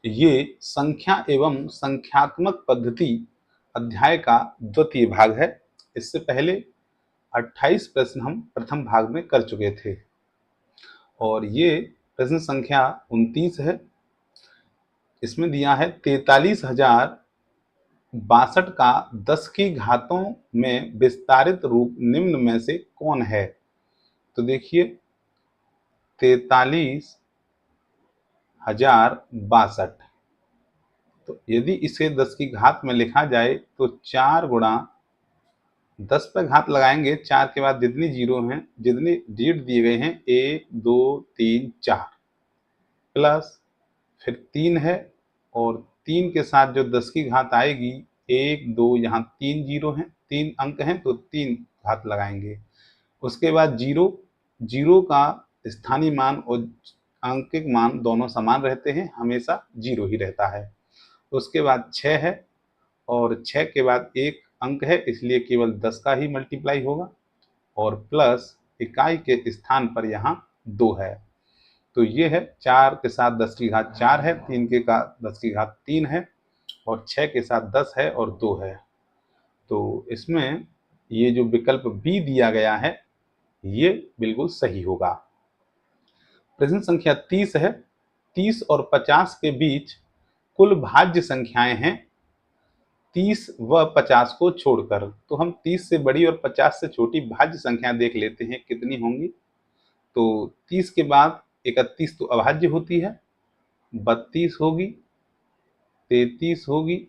ये संख्या एवं संख्यात्मक पद्धति अध्याय का द्वितीय भाग है। इससे पहले 28 प्रश्न हम प्रथम भाग में कर चुके थे और ये प्रश्न संख्या 29 है। इसमें दिया है 43,062 का 10 की घातों में विस्तारित रूप निम्न में से कौन है। तो देखिए 43,062, तो यदि इसे 10 की घात में लिखा जाए तो 4 गुणा 10 पर घात लगाएंगे, 4 के बाद जितनी जीरो हैं, जितने डिजिट दिए गए हैं 1 2 3 4 प्लस फिर 3 है और 3 के साथ जो 10 की घात आएगी 1 2, यहाँ 3 जीरो हैं, 3 अंक हैं तो 3 घात लगाएंगे। उसके बाद जीरो, जीरो का स्थानीय मान और अंकिक मान दोनों समान रहते हैं, हमेशा जीरो ही रहता है। उसके बाद 6 है और 6 के बाद एक अंक है, इसलिए केवल 10 का ही मल्टीप्लाई होगा और प्लस इकाई के स्थान पर यहाँ 2 है। तो ये है 4 के साथ 10 की घात 4 है, 3 के साथ 10 की घात 3 है और 6 के साथ 10 है और 2 है। तो इसमें ये जो विकल्प बी दिया गया है ये बिल्कुल सही होगा। प्रश्न संख्या 30 है। 30 और 50 के बीच कुल भाज्य संख्याएं हैं 30 व 50 को छोड़कर। तो हम 30 से बड़ी और 50 से छोटी भाज्य संख्या देख लेते हैं कितनी होंगी। तो 30 के बाद 31 तो अभाज्य होती है, 32 होगी, 33 होगी,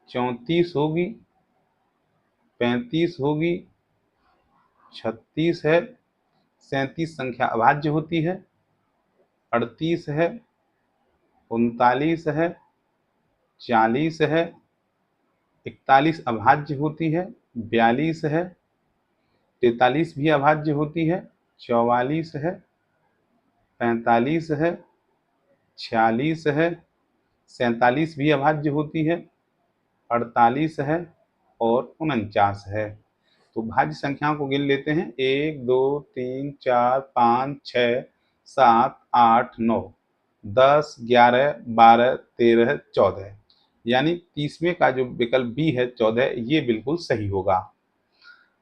34 होगी, 35 होगी, 36 है, 37 संख्या अभाज्य होती है, 38 है, 39 है, 40 है, 41 अभाज्य होती है, 42 है, 43 भी अभाज्य होती है, 44 है, 45 है, 46 है, 47 भी अभाज्य होती है, 48 है और 49 है। तो भाज्य संख्याओं को गिन लेते हैं 1 2 3 4 5 6 7 8 9 10 11 12 13 14, यानी 30वें का जो विकल्प बी है 14, ये बिल्कुल सही होगा।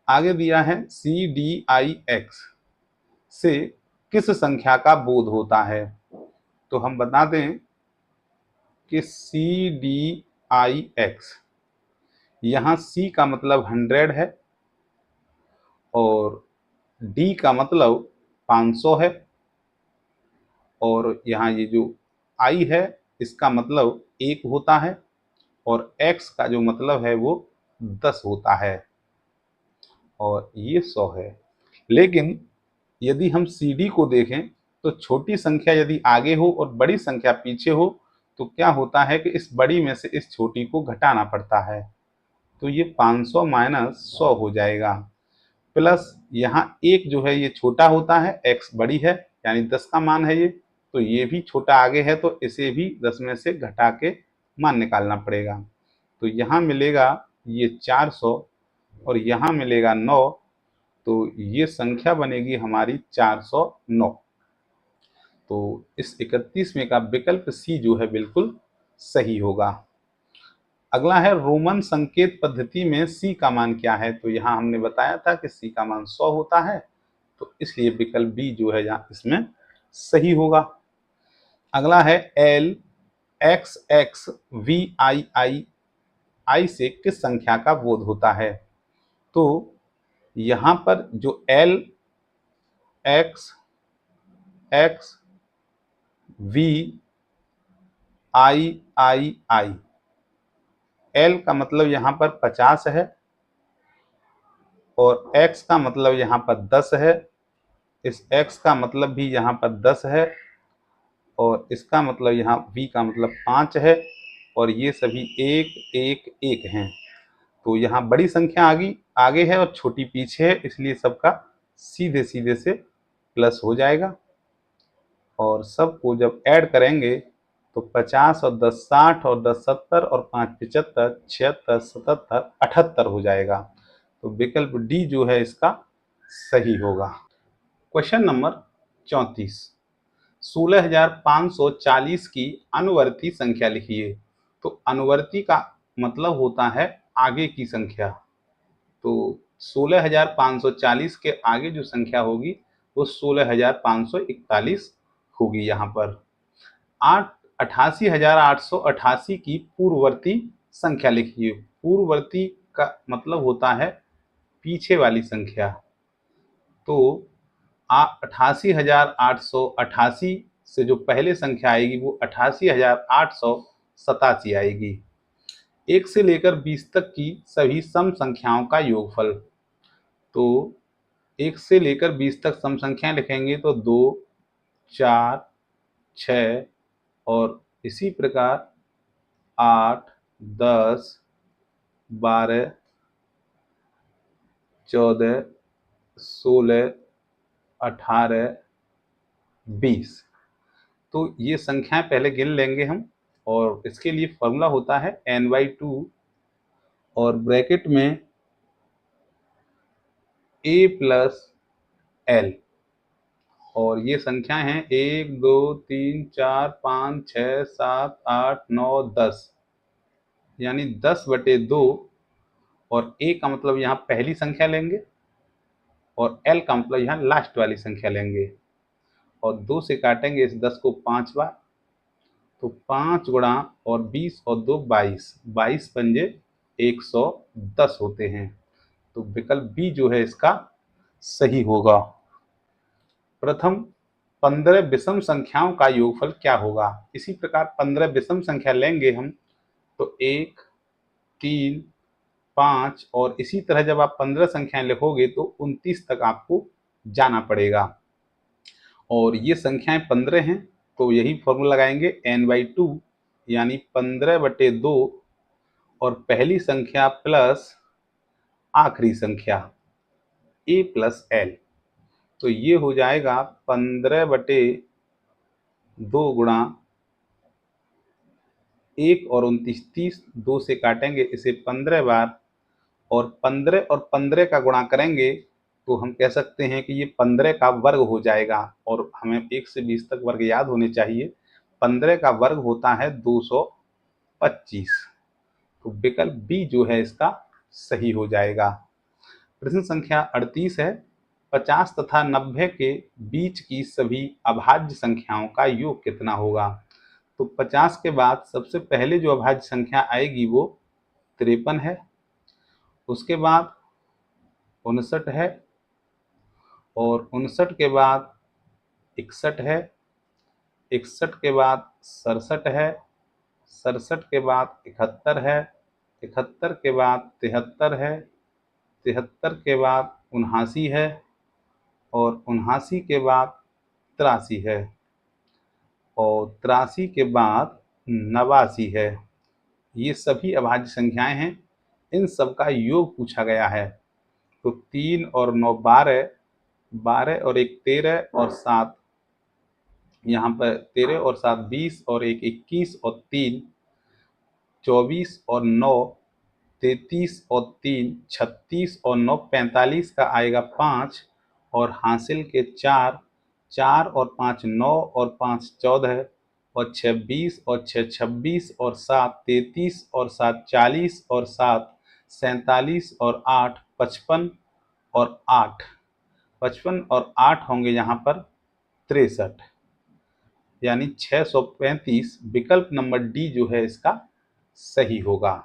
आगे दिया है CDIX से किस संख्या का बोध होता है। तो हम बता दें कि CDIX, यहाँ C का मतलब 100 है और D का मतलब 500 है और यहाँ ये जो I है इसका मतलब 1 होता है और X का जो मतलब है वो 10 होता है और ये 100 है। लेकिन यदि हम CD को देखें तो छोटी संख्या यदि आगे हो और बड़ी संख्या पीछे हो तो क्या होता है कि इस बड़ी में से इस छोटी को घटाना पड़ता है। तो ये 500 माइनस 100 हो जाएगा, प्लस यहाँ एक जो है ये छोटा होता है, x बड़ी है यानी 10 का मान है ये, तो ये भी छोटा आगे है तो इसे भी 10 में से घटा के मान निकालना पड़ेगा। तो यहाँ मिलेगा ये 400 और यहाँ मिलेगा 9, तो ये संख्या बनेगी हमारी 409। तो इस 31वें का विकल्प सी जो है बिल्कुल सही होगा। अगला है रोमन संकेत पद्धति में सी का मान क्या है। तो यहाँ हमने बताया था कि सी का मान 100 होता है, तो इसलिए विकल्प बी जो है यहाँ इसमें सही होगा। अगला है L X X V I I आई से किस संख्या का बोध होता है। तो यहाँ पर जो L X X V I I I, L का मतलब यहाँ पर 50 है और x का मतलब यहाँ पर 10 है, इस x का मतलब भी यहाँ पर 10 है और इसका मतलब यहाँ v का मतलब 5 है और ये सभी 1 1 1 हैं। तो यहाँ बड़ी संख्या आगे है और छोटी पीछे है, इसलिए सबका सीधे सीधे से प्लस हो जाएगा और सबको जब ऐड करेंगे तो 50 और 10 60 और 10 70 और 5 75 76 77 78 हो जाएगा। तो विकल्प डी जो है इसका सही होगा। क्वेश्चन नंबर 34, 16,540 की अनुवर्ती संख्या लिखिए। तो अनुवर्ती का मतलब होता है आगे की संख्या। तो 16,540 के आगे जो संख्या होगी वो 16,541 होगी। यहाँ पर 88,888 की पूर्ववर्ती संख्या लिखिए। पूर्ववर्ती का मतलब होता है पीछे वाली संख्या। तो 88,888 से जो पहले संख्या आएगी वो 88,887 आएगी। 1 से लेकर 20 तक की सभी सम संख्याओं का योगफल। तो 1 से लेकर 20 तक सम संख्याएं लिखेंगे तो 2, 4, 6 और इसी प्रकार 8, 10, 12, 14, 16, 18, 20। तो ये संख्याएं पहले गिन लेंगे हम, और इसके लिए फॉर्मूला होता है n/2 और ब्रैकेट में a + l, और ये संख्याएं हैं 1, 2, 3, 4, 5, 6, 7, 8, 9, 10, यानी 10/2। और a का मतलब यहाँ पहली संख्या लेंगे और l का मतलब यहाँ लास्ट वाली संख्या लेंगे, और 2 से काटेंगे इस 10 को 5 बार। तो 5 गुणा और 20 और 2 22, 22 पंजे 110 होते हैं। तो विकल्प बी जो है इसका सही होगा। प्रथम 15 विषम संख्याओं का योगफल क्या होगा। इसी प्रकार 15 विषम संख्या लेंगे हम तो 1, 3, 5 और इसी तरह जब आप 15 संख्याएं लिखोगे तो 29 तक आपको जाना पड़ेगा। और ये संख्याएं 15 हैं तो यही फॉर्मूला लगाएंगे n/2, यानी 15/2 और पहली संख्या प्लस आखिरी संख्या a + l। तो ये हो जाएगा 15/2 गुणा 1 और 29, 30, 2 से काटेंगे इसे 15 बार, और 15 और 15 का गुणा करेंगे तो हम कह सकते हैं कि ये 15 का वर्ग हो जाएगा। और हमें 1 से 20 तक वर्ग याद होने चाहिए। 15 का वर्ग होता है 225। तो विकल्प बी जो है इसका सही हो जाएगा। प्रश्न संख्या 38 है। 50 तथा 90 के बीच की सभी अभाज्य संख्याओं का योग कितना होगा। तो 50 के बाद सबसे पहले जो अभाज्य संख्या आएगी वो 53 है, उसके बाद 59 है, और 59 के बाद 61 है, 61 के बाद 67 है, 67 के बाद 71 है, 71 के बाद 73 है, 73 के बाद 79 है, और 79 के बाद 83 है, और 83 के बाद 89 है। ये सभी अभाज्य संख्याएं हैं, इन सब का योग पूछा गया है। तो 3 और 9 12, 12 और 1 13 और 7, यहाँ पर 13 और 7 20 और 1 21 और 3 24 और 9 33 और 3 36 और 9 45 का आएगा 5, और हासिल के 4, 4 और 5 9 और 5 14 और 6 20 और 6 26 और 7 33 और 7 40 और 7 47 और 8 55 और 8 55 और 8 होंगे यहाँ पर 63, यानी 635। विकल्प नंबर डी जो है इसका सही होगा।